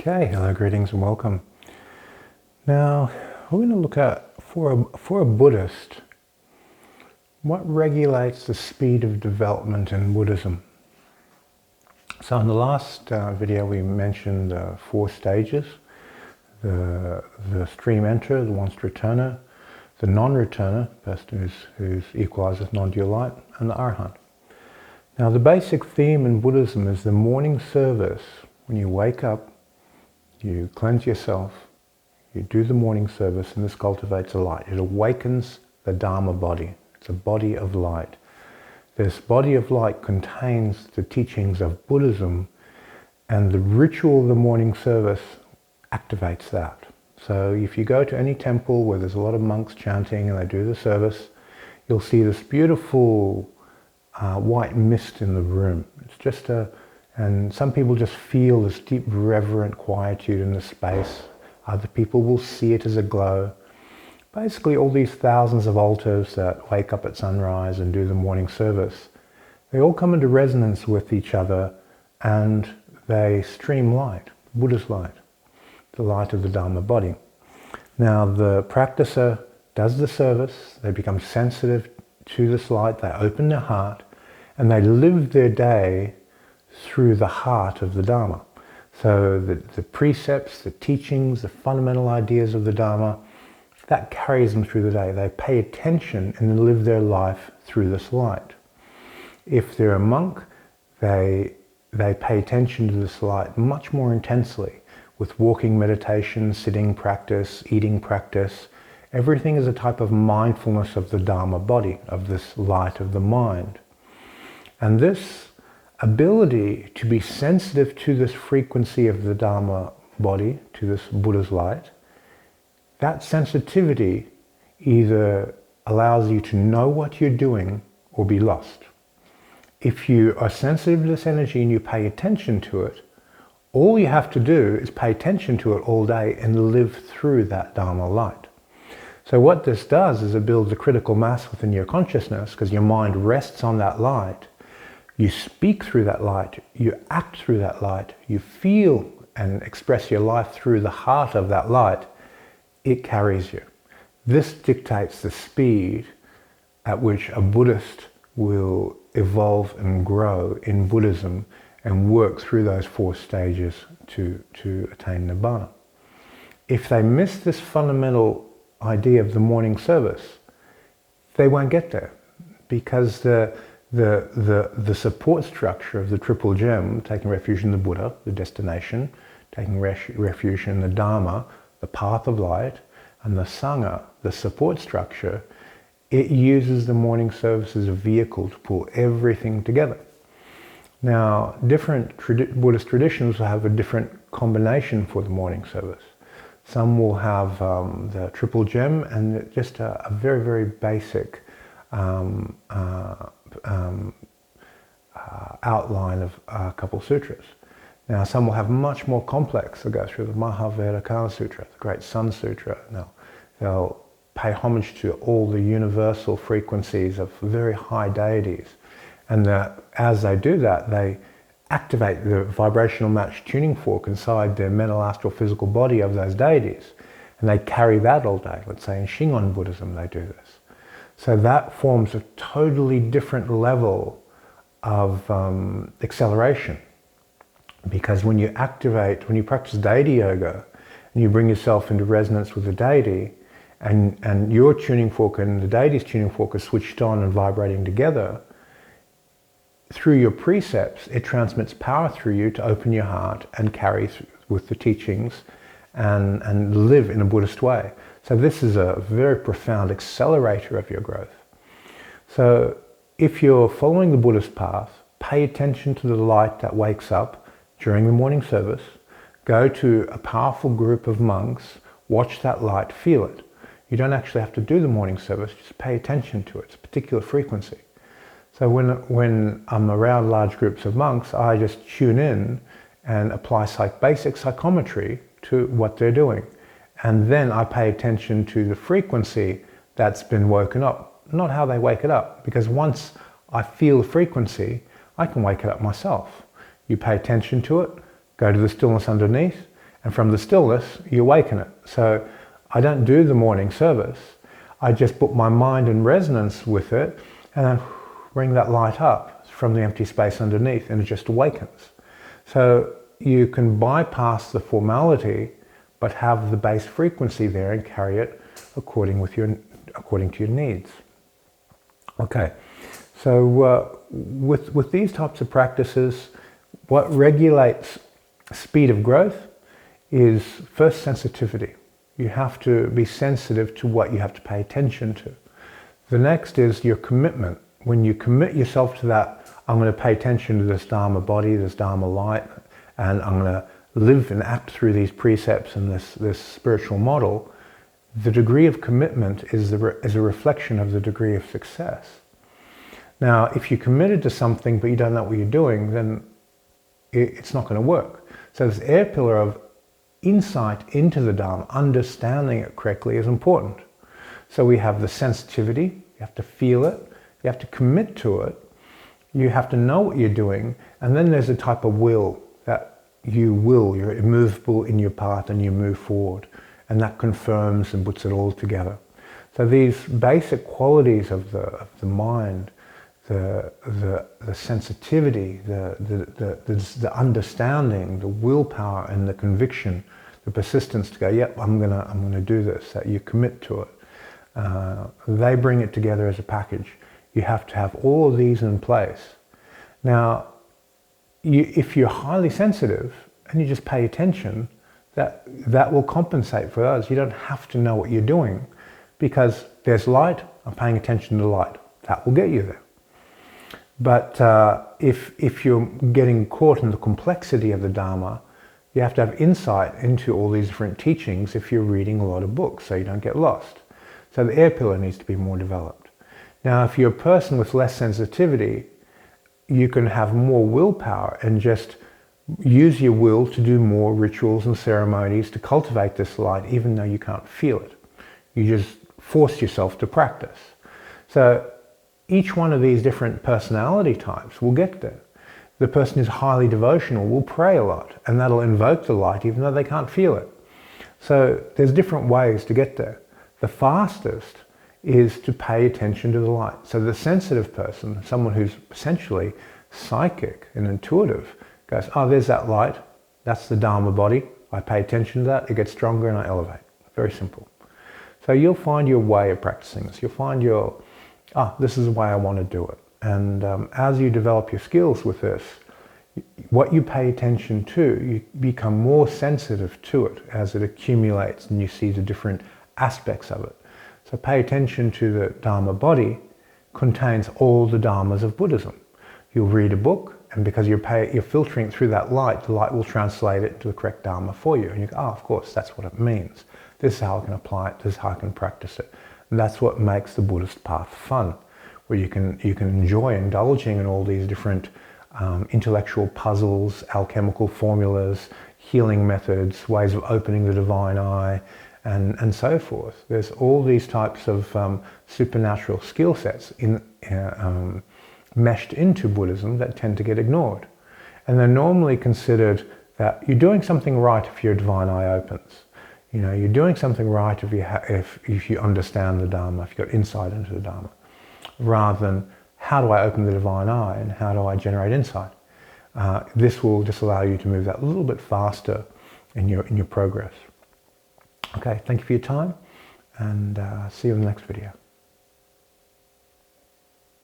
Okay, hello, greetings and welcome. Now, we're going to look at, for a Buddhist, what regulates the speed of development in Buddhism. So in the last video we mentioned 4 stages, the stream enterer, the once returner, the non-returner, person who's equalized with non-dual light, and the Arhat. Now the basic theme in Buddhism is the morning service. When you wake up, you cleanse yourself, you do the morning service, and this cultivates a light. It awakens the Dharma body. It's a body of light. This body of light contains the teachings of Buddhism, and the ritual of the morning service activates that. So if you go to any temple where there's a lot of monks chanting and they do the service, you'll see this beautiful white mist in the room. It's just and some people just feel this deep reverent quietude in the space. Other people will see it as a glow. Basically all these thousands of altars that wake up at sunrise and do the morning service, they all come into resonance with each other and they stream light, Buddha's light, the light of the Dharma body. Now the practicer does the service, they become sensitive to this light, they open their heart, and they live their day through the heart of the Dharma. So the precepts, the teachings, the fundamental ideas of the Dharma, that carries them through the day. They pay attention and live their life through this light. If they're a monk, they pay attention to this light much more intensely with walking meditation, sitting practice, eating practice. Everything is a type of mindfulness of the Dharma body, of this light of the mind. And this ability to be sensitive to this frequency of the Dharma body, to this Buddha's light, that sensitivity either allows you to know what you're doing or be lost. If you are sensitive to this energy and you pay attention to it, all you have to do is pay attention to it all day and live through that Dharma light. So what this does is it builds a critical mass within your consciousness because your mind rests on that light. You speak through that light, you act through that light, you feel and express your life through the heart of that light. It carries you. This dictates the speed at which a Buddhist will evolve and grow in Buddhism and work through those 4 stages to attain Nibbana. If they miss this fundamental idea of the morning service, they won't get there, because the support structure of the triple gem, taking refuge in the Buddha, the destination, taking refuge in the Dharma, the path of light, and the Sangha, the support structure, it uses the morning service as a vehicle to pull everything together. Now, different Buddhist traditions will have a different combination for the morning service. Some will have the triple gem and just a very, very basic outline of a couple sutras. Now some will have much more complex. They'll go through the Mahavajrayana Sutra, the Great Sun Sutra. Now they'll pay homage to all the universal frequencies of very high deities, and as they do that, they activate the vibrational match tuning fork inside their mental, astral, physical body of those deities, and they carry that all day. Let's say in Shingon Buddhism they do this. So that forms a totally different level of acceleration. Because when you practice deity yoga, and you bring yourself into resonance with the deity, and your tuning fork and the deity's tuning fork are switched on and vibrating together, through your precepts, it transmits power through you to open your heart and carry with the teachings and live in a Buddhist way. So this is a very profound accelerator of your growth. So if you're following the Buddhist path, pay attention to the light that wakes up during the morning service. Go to a powerful group of monks, watch that light, feel it. You don't actually have to do the morning service, just pay attention to it. It's a particular frequency. So when I'm around large groups of monks, I just tune in and apply basic psychometry to what they're doing. And then I pay attention to the frequency that's been woken up, not how they wake it up. Because once I feel the frequency, I can wake it up myself. You pay attention to it, go to the stillness underneath, And from the stillness, you awaken it. So I don't do the morning service. I just put my mind in resonance with it and then bring that light up from the empty space underneath, and it just awakens. So you can bypass the formality, but have the base frequency there and carry it according to your needs. Okay, so with these types of practices, what regulates speed of growth is first sensitivity. You have to be sensitive to what you have to pay attention to. The next is your commitment. When you commit yourself to that, I'm going to pay attention to this Dharma body, this Dharma light, and I'm going to live and act through these precepts and this spiritual model, the degree of commitment is a reflection of the degree of success. Now, if you're committed to something but you don't know what you're doing, then it's not going to work. So this air pillar of insight into the Dharma, understanding it correctly, is important. So we have the sensitivity, you have to feel it, you have to commit to it, you have to know what you're doing, and then there's a type of will that you're immovable in your path and you move forward, and that confirms and puts it all together. So these basic qualities of the mind, the sensitivity, the understanding, the willpower and the conviction, the persistence to go, yep, I'm gonna do this, that you commit to it. They bring it together as a package. You have to have all of these in place. Now, if you're highly sensitive and you just pay attention, that will compensate for those. You don't have to know what you're doing, because there's light, I'm paying attention to the light. That will get you there. But if you're getting caught in the complexity of the Dharma, you have to have insight into all these different teachings if you're reading a lot of books, so you don't get lost. So the air pillar needs to be more developed. Now, if you're a person with less sensitivity, you can have more willpower and just use your will to do more rituals and ceremonies to cultivate this light, even though you can't feel it. You just force yourself to practice. So each one of these different personality types will get there. The person who's highly devotional will pray a lot, and that'll invoke the light even though they can't feel it. So there's different ways to get there. The fastest is to pay attention to the light. So the sensitive person, someone who's essentially psychic and intuitive, goes, oh, there's that light, that's the Dharma body, I pay attention to that, it gets stronger and I elevate. Very simple. So you'll find your way of practicing this. You'll find this is the way I want to do it. And as you develop your skills with this, what you pay attention to, you become more sensitive to it as it accumulates and you see the different aspects of it. So pay attention to the Dharma body contains all the Dharmas of Buddhism. You'll read a book, and because you're filtering through that light, the light will translate it to the correct Dharma for you. And you go, oh, of course, that's what it means. This is how I can apply it, this is how I can practice it. And that's what makes the Buddhist path fun, where you can enjoy indulging in all these different intellectual puzzles, alchemical formulas, healing methods, ways of opening the divine eye, and so forth. There's all these types of supernatural skill sets meshed into Buddhism that tend to get ignored. And they're normally considered that you're doing something right if your divine eye opens. You know, you're doing something right if you understand the Dharma, if you've got insight into the Dharma, rather than how do I open the divine eye and how do I generate insight. This will just allow you to move that a little bit faster in your progress. Okay, thank you for your time, and see you in the next video.